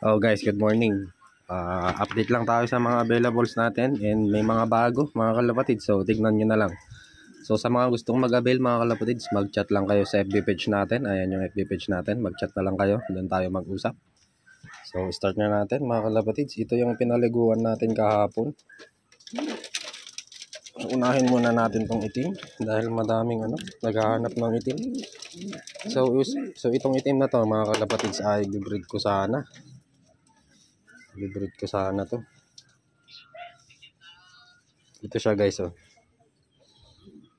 Oh guys, good morning. Update lang tayo sa mga availables natin and may mga bago mga kalapatid. So tignan nyo na lang. So sa mga gustong mag-avail mga kalapatid, mag-chat lang kayo sa FB page natin. Ayan yung FB page natin. Mag-chat na lang kayo. Doon tayo mag-usap. So start na natin mga kalapatid. Ito yung pinaliguan natin kahapon. Unahin muna natin tong itim dahil madaming naghahanap ng itim. So itong itim na to mga kalapatid ay bibreed ko sana. Bibreed ko sana to. Ito siya guys, oh.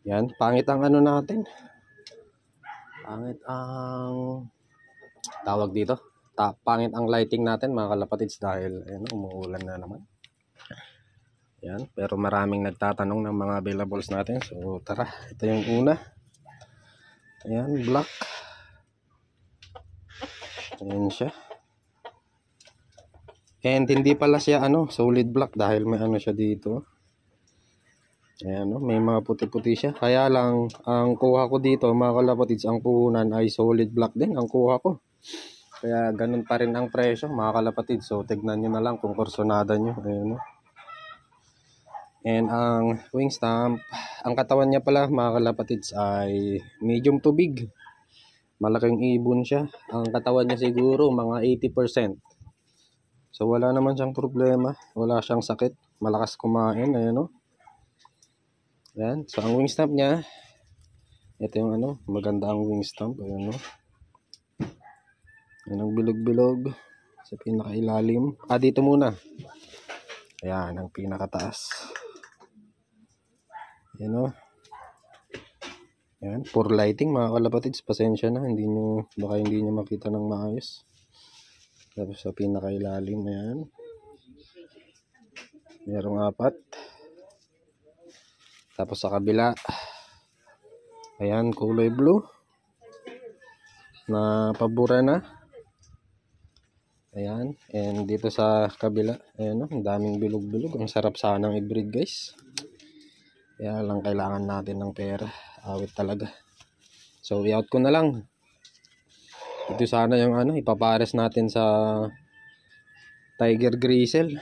Yan, pangit ang natin. Pangit ang tawag dito. Pangit ang lighting natin mga kalapatids dahil umuulan na naman. Yan, pero maraming nagtatanong ng mga availables natin. So tara, ito yung una. Ayan, black. Ayan siya. And hindi pala siya solid black dahil may siya dito. Ayan, may mga puti-puti siya. Kaya lang, ang kuha ko dito, mga kalapatids, ang puhunan ay solid black din ang kuha ko. Kaya ganun pa rin ang presyo, mga kalapatids. So, tignan nyo na lang kung kursonada nyo. Ayan, and ang wing stamp, ang katawan niya pala, mga kalapatids, ay medium to big. Malaking ibon siya. Ang katawan niya siguro, mga 80%. So, wala naman siyang problema. Wala siyang sakit. Malakas kumain. Ayan, yan. So, ang wing stamp niya, ito yung maganda ang wing stamp. Ayan, yan ang bilog-bilog sa pinakailalim. Dito muna. Ayan, ang pinakataas. Ayan, yan, poor lighting mga kalapatids. Pasensya na, baka hindi nyo makita ng maayos. Tapos sa pinakailalim, ayan. Merong 4. Tapos sa kabila, ayan, kulay blue na pabura na. Ayan, and dito sa kabila, ayan, ang daming bilog-bilog. Ang sarap sanang i-breed guys. Kaya lang kailangan natin ng pera. Awit talaga. So i-out ko na lang. Ito sana yung ipapares natin sa Tiger Grizzle.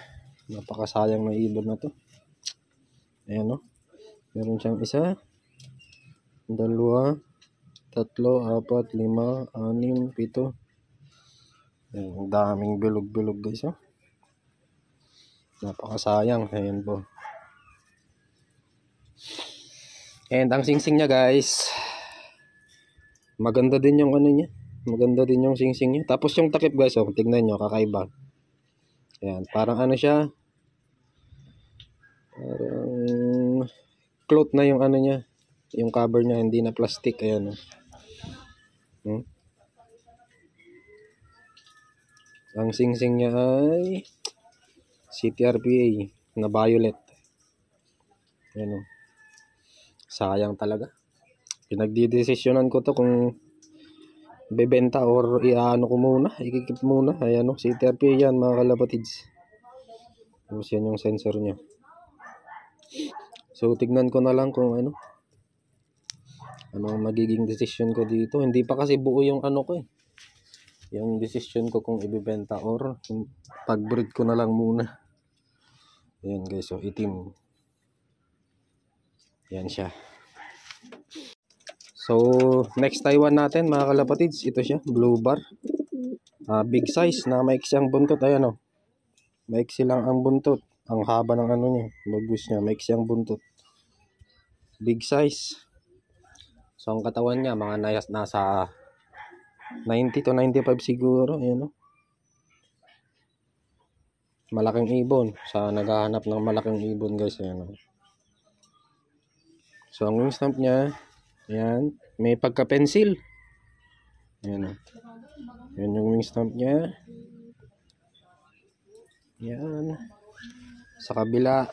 Napakasayang na ibon na to. Ayan, meron siyang 1, 2, 3, 4, 5, 6, 7. Ang daming bilog-bilog guys, napakasayang. Ayan po. And ang singsing niya guys, maganda din yung niya. Maganda din yung singsing niya. Tapos yung takip guys, tignan nyo, kakaiba. Ayan, parang siya. Parang cloth na yung niya. Yung cover niya, hindi na plastic. Ayan. Ang singsing niya ay CTRPA na violet. Ayan, sayang talaga. Pinagdidesisyonan ko to kung bebenta or ko muna, ikikip muna. Ayan, CTRPA yan mga kalapatids. Tapos yan yung sensor niya. So tignan ko na lang kung ano magiging decision ko dito. Hindi pa kasi buo yung ko yung decision ko kung ibebenta or pag-breed ko na lang muna. Ayan guys, so itim. Yan siya. So next Taiwan natin mga kalapatids, ito siya, blue bar. Big size na maiksi ang buntot. Ayan, maiksi lang ang buntot. Ang haba ng niya, bagus niya, maiksi ang buntot. Big size. So ang katawan niya mga nasa 90 to 95 siguro. Ayan, malaking ibon. Sa naghahanap ng malaking ibon guys, ayan. So ang wing stamp niya, ayan, may pagka-pencil. Ayan, yan yung wing stamp niya. Ayan. Sa kabila,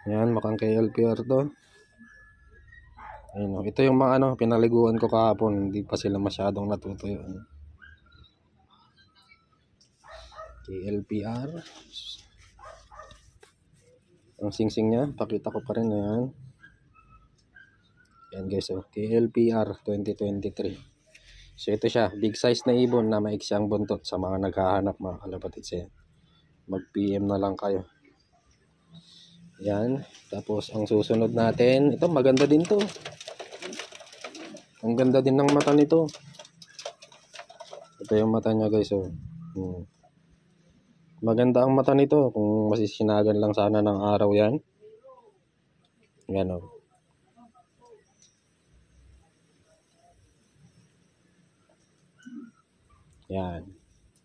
ayan, makang KLPR to. Ayan, ito yung mga pinaliguan ko kahapon. Hindi pa sila masyadong natutuyo. KLPR. Ang singsing niya, pakita ko pa rin. Ayan. Ayan guys, KLPR 2023. So ito siya, big size na ibon na maiksi ang buntot. Sa mga naghahanap mga kalapatids, yan, mag PM na lang kayo. Yan. Tapos ang susunod natin, ito maganda din to. Ang ganda din ng mata nito. Ito yung mata niya guys, oh. Maganda ang mata nito kung masisinagan lang sana ng araw yan. Yan, oh. Yan.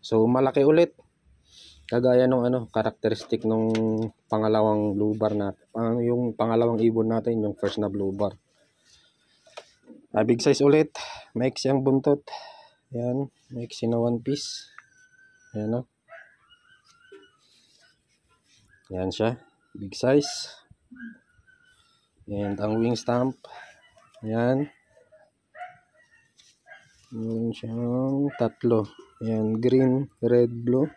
So malaki ulit. Kagaya nung karakteristik nung pangalawang blue bar natin. Yung pangalawang ibon natin, yung first na blue bar. Big size ulit. Maiksi ang buntot. Yan, maiksi na one piece. Yan, oh. Yan siya, big size. And ang wing stamp, yan. Meron siyang tatlo. Yan, green, red, blue.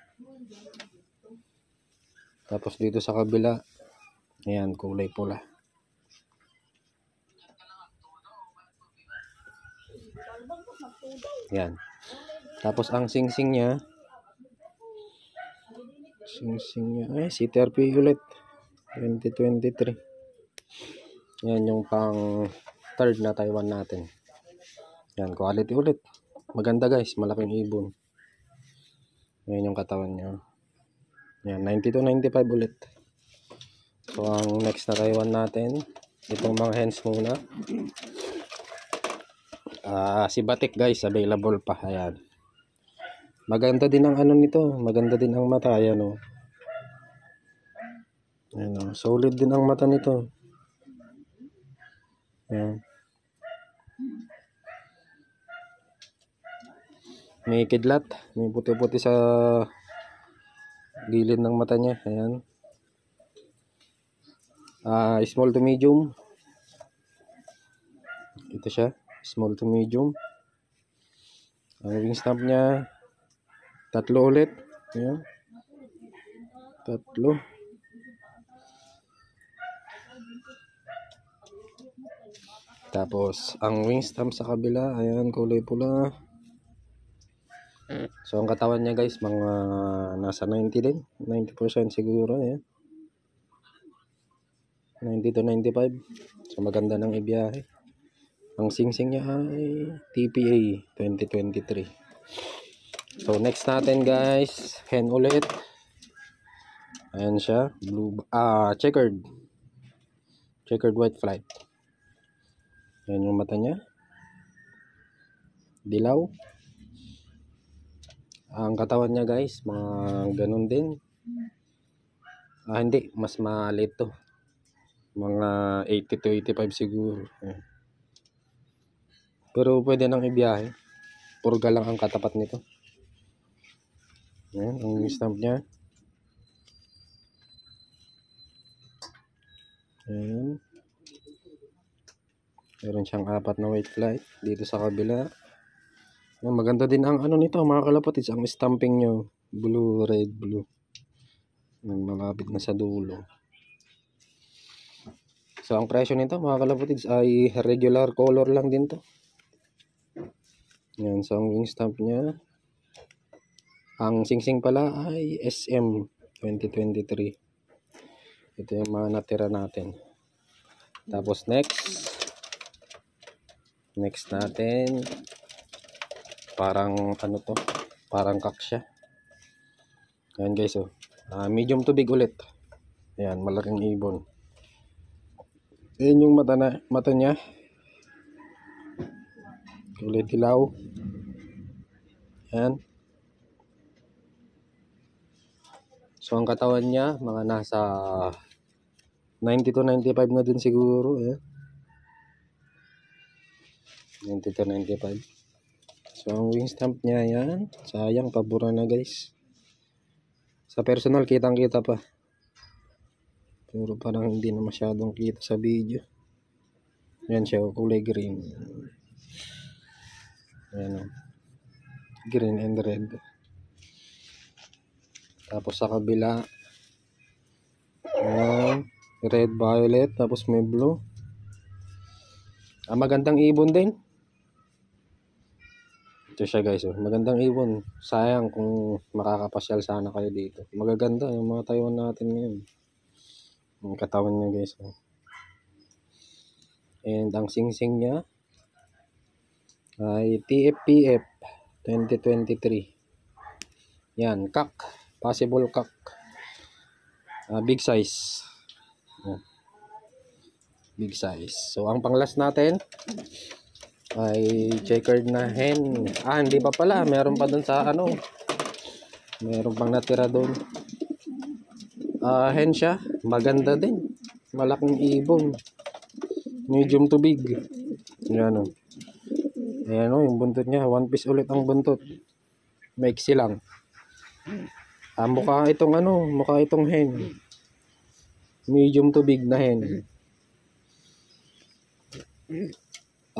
Tapos dito sa kabila, yan, kulay pula. Yan. Tapos ang singsing niya, ay CTRP ulit 2023. Yan yung pang third na Taiwan natin. Yan, quality ulit. Maganda guys, malaking ibon. Yan yung katawan niya. Yan, 90-95 ulit. So ang next na Taiwan natin, itong mga hens muna. Si Batik guys, available pa. Ayan. Maganda din ang nito, maganda din ang mata. Ayan, oh. Ayan, oh. Solid din ang mata nito. Ayan. May kidlat, may puti-puti sa gilid ng mata niya. Ayan. Small to medium. Ito siya, small to medium. Ang wing stamp niya, tatlo ulit. Ayan. Tatlo. Tapos ang wing stamp sa kabila, ayan, kulay pula. So ang katawan niya guys, mga nasa 90 din, 90% siguro. Ayan. 90-95. So maganda ng ibiyahe. Ang singsing niya ay TPA 2023. So next natin guys, hen ulit. Ayan siya, blue, checkered white flight. Ayan yung mata niya, dilaw. Ang katawan niya guys, mga ganun din. Hindi, mas maliit to, mga 80-85 siguro. Ayan. Pero pwede nang ibiyahe, purga lang ang katapat nito. Ayan, ang stamp niya. Ayan. Meron siyang 4 na white flight dito sa kabila. Ayan, maganda din ang nito mga kalapatids, ang stamping nyo, blue, red, blue. Ayan, malapit na sa dulo. So ang presyo nito mga kalapatids ay regular color lang din to. Ayan, so ang wing stamp niya, ang singsing pala ay SM 2023. Ito yung mga natira natin. Tapos next natin, parang to, parang kaksya. Ayan guys, oh. Medium to big ulit. Ayan, malaking ibon. Ayan yung mata niya, kulay dilaw. Ayan. So ang katawan niya, mga nasa 90-95 na din siguro. Ayan. 90-95. So ang wing stamp niya, yan, sayang, pabura na guys. Sa personal kitang kita pa, pero parang hindi na masyadong kita sa video. Yan siya, kulay green. Ayan, green and red. Tapos sa kabila, red, violet, tapos may blue. Magandang ibon din. Ito siya guys, oh. Magandang ibon. Sayang kung makakapasyal sana kayo dito. Magaganda yung mga Taiwan natin ngayon. Yung katawan niya guys, oh. And ang singsing niya ay TFPF 2023. Yan, cock. Possible cock. Big size. Big size. So ang panglas natin ay checkered na hen. Hindi pa pala, meron pa dun sa ano, meron pang natira dun. Hen siya, maganda din, malaking ibon, medium to big. Yan o, ayan o, yung buntot niya, one piece ulit ang buntot, maiksi lang. Mukha itong ano, mukha itong hen, medium to big na hen.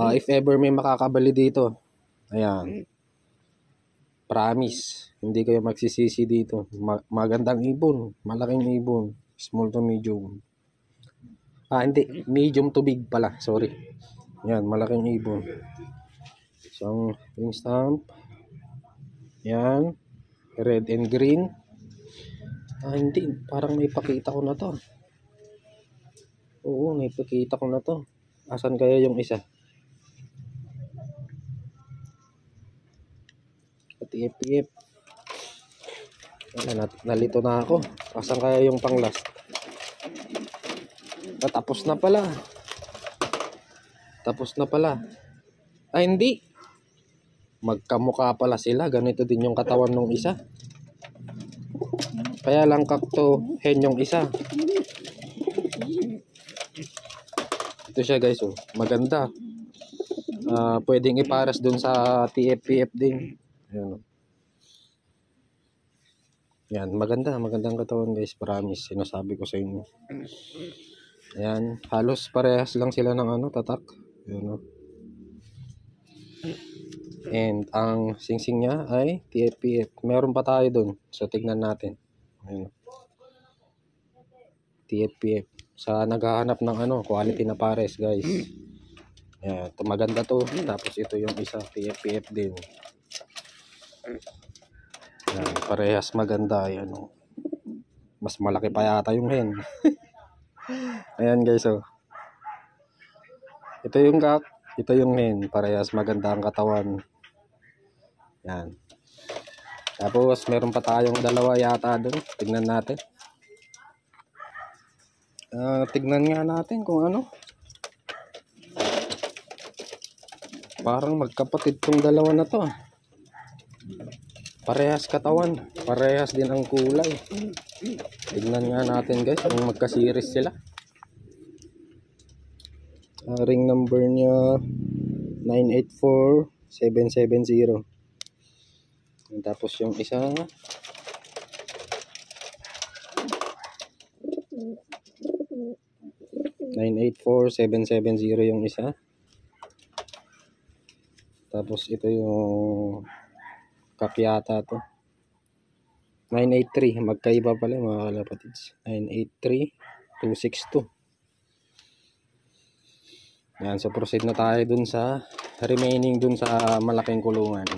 If ever may makakabali dito, ayan, promise, hindi kayo magsisisi dito. Magandang ibon, malaking ibon, small to medium. Hindi, medium to big pala, sorry. Yan, malaking ibon. Isang wing stamp. Yan, red and green. Hindi, parang naipakita ko na to. Oo, naipakita ko na to. Asan kaya yung isa? TFPF. Nalito na ako. Asan kaya yung pang last? Tapos na pala. Tapos na pala. Hindi. Magkamukha pala sila. Ganito din yung katawan ng isa. Kaya lang kakto hen yung isa. Ito siya guys, oh. Maganda. Pwedeng iparas dun sa TFPF din. Ayan. Yan, magandang katawan guys, promise, sinasabi ko sa inyo. Ayan, halos parehas lang sila ng ano, tatak. Ayan, oh. And ang singsing niya ay TFPF. Meron pa tayo dun, so tignan natin. Ayan. TFPF. Sa naghahanap ng ano, quality na pares guys. Ayan, ito maganda to. Tapos ito yung isa, TFPF din. Yan, parehas maganda. Ayan, oh. Mas malaki pa yata yung hen. Ayan guys, oh. Ito yung cock, ito yung hen. Parehas maganda ang katawan. Yan. Tapos meron pa tayong dalawa yata doon. Tignan natin. Tignan nga natin kung ano. Parang magkapatid tong dalawa na to. Parehas katawan, parehas din ang kulay. Tignan nga natin guys kung magka-series sila. Ring number niya 984770. Tapos yung isa 984770 yung isa. Tapos ito yung kakyata to. 983. Magkaiba pala mga kalapatids. 983-262. Yan. So proceed na tayo dun sa remaining dun sa malaking kulungan.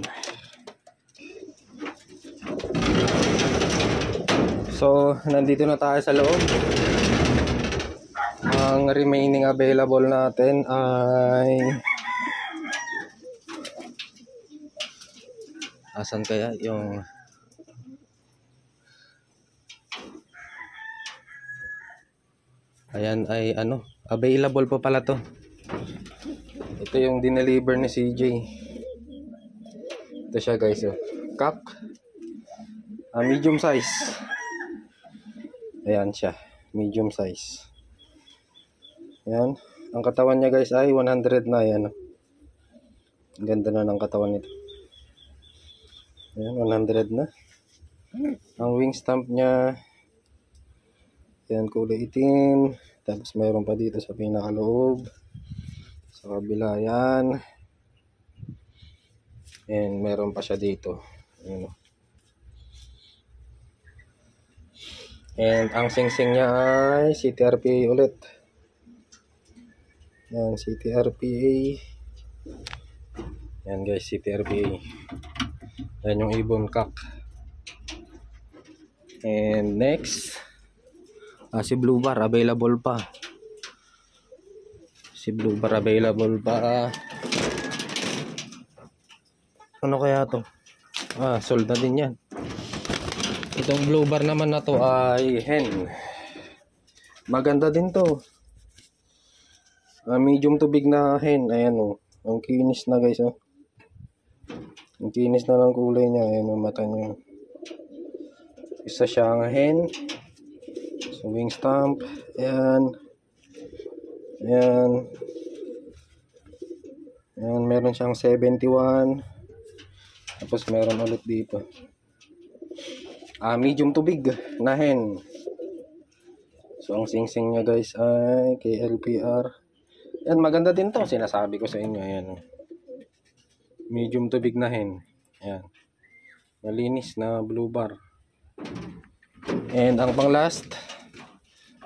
So nandito na tayo sa loob. Ang remaining available natin ay asan kaya yung ayan ay ano, available pa pala to. Ito yung dineliver ni CJ. Ito siya guys, oh. Cock, medium size. Ayan siya, medium size. Ayan, ang katawan niya guys ay 100 na. Ayan, ang ganda na ng katawan nito. Ayan, 100 na. Ang wing stamp niya, ayan, kulay itim. Tapos mayroon pa dito sa pinakaloob. Sa kabila yan. And mayroon pa siya dito. Ayan. And ang singsing niya ay CTRPA ulit. Ayan, CTRPA. Yan guys, City RPA. Yan yung ibon cock. And next, si Blue Bar available pa. Si Blue Bar available pa. Ano kaya to? Sold na din yan. Itong Blue Bar naman na to ay hen. Maganda din to. Medium to big na hen. Ayan o. Ang kinis na guys o. Ang kinis na ng kulay niya. Ayan o, mata niya. Isa siyang hen. So wing stamp. Ayan. Ayan. Ayan, meron siyang 71. Tapos meron ulit dito. Medium to big na hen. So ang sing-sing niya guys ay KLPR. Yan, maganda din to. Sinasabi ko sa inyo. Ayan. Medium to big na hen. Ayan. Malinis na Blue Bar. And ang pang last,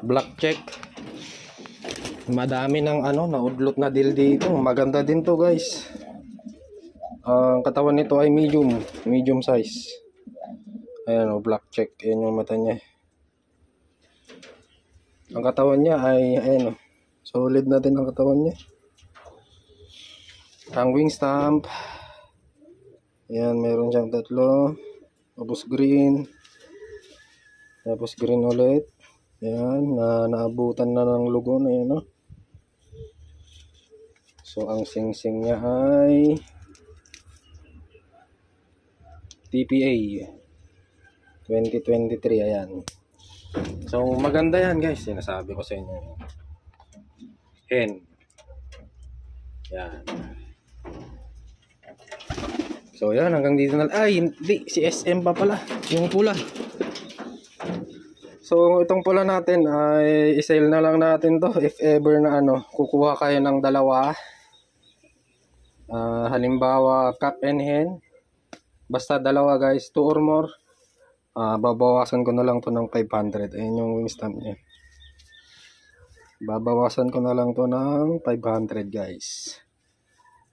black check. Madami ng naudlot na deal dito. Maganda din to guys. Ang katawan nito ay medium size. Ayan o, black check. Ayan yung mata niya. Ang katawan niya ay ayan o, solid na din ang katawan niya. Ang wing stamp, ayan, meron siyang tatlo. Tapos green. Tapos green ulit. Ayan, naabutan na ng lugon. Ayan o. So ang sing-sing niya ay TPA 2023. Ayan. So maganda yan guys. Sinasabi ko sa inyo. Hen. Yan. So yan, hanggang dito na. Ay hindi, si SM pa pala. Yung pula. So itong pula natin ay i-sale na lang natin to. If ever na kukuha kayo ng dalawa. Halimbawa cock and hen. Basta dalawa guys, 2 or more. Babawasan ko na lang to ng 500. Ayan yung wing stamp niya. Babawasan ko na lang to ng 500 guys.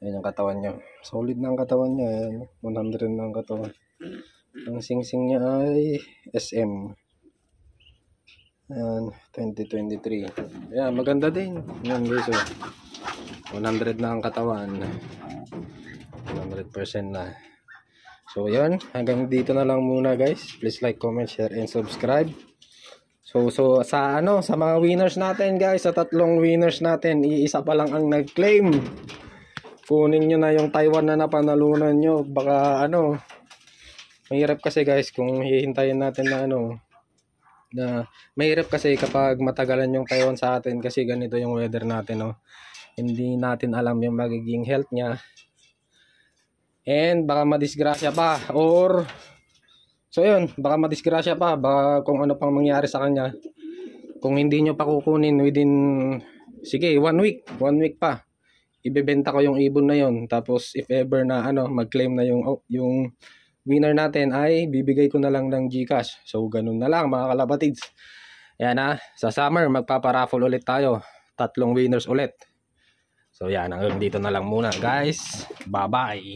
Ayan yung katawan niya. Solid na ang katawan niya. Ayan, 100 na ang katawan. Ang sing-sing niya ay SM. Ayan, 2023. Ayan, maganda din. Ayan guys, 100 na ang katawan. 100% na. So yan, hanggang dito na lang muna guys. Please like, comment, share, and subscribe. So sa mga winners natin guys, sa 3 winners natin, iisa pa lang ang nag-claim. Kunin nyo na yung Taiwan na napanalunan nyo. Baka mahirap kasi guys kung hihintayin natin na mahirap kasi kapag matagalan yung Taiwan sa atin kasi ganito yung weather natin Hindi natin alam yung magiging health niya. And baka madisgrasya pa baka madisgrasya pa, baka kung ano pang mangyari sa kanya. Kung hindi nyo pa kukunin within 1 week pa, ibebenta ko yung ibon na yon. Tapos if ever na mag-claim na yung winner natin, ay bibigay ko na lang ng GCash. So ganun na lang mga kalapatids. Ayan sa summer magpaparaffle ulit tayo, 3 winners ulit. So yan, hanggang dito na lang muna guys. Bye bye.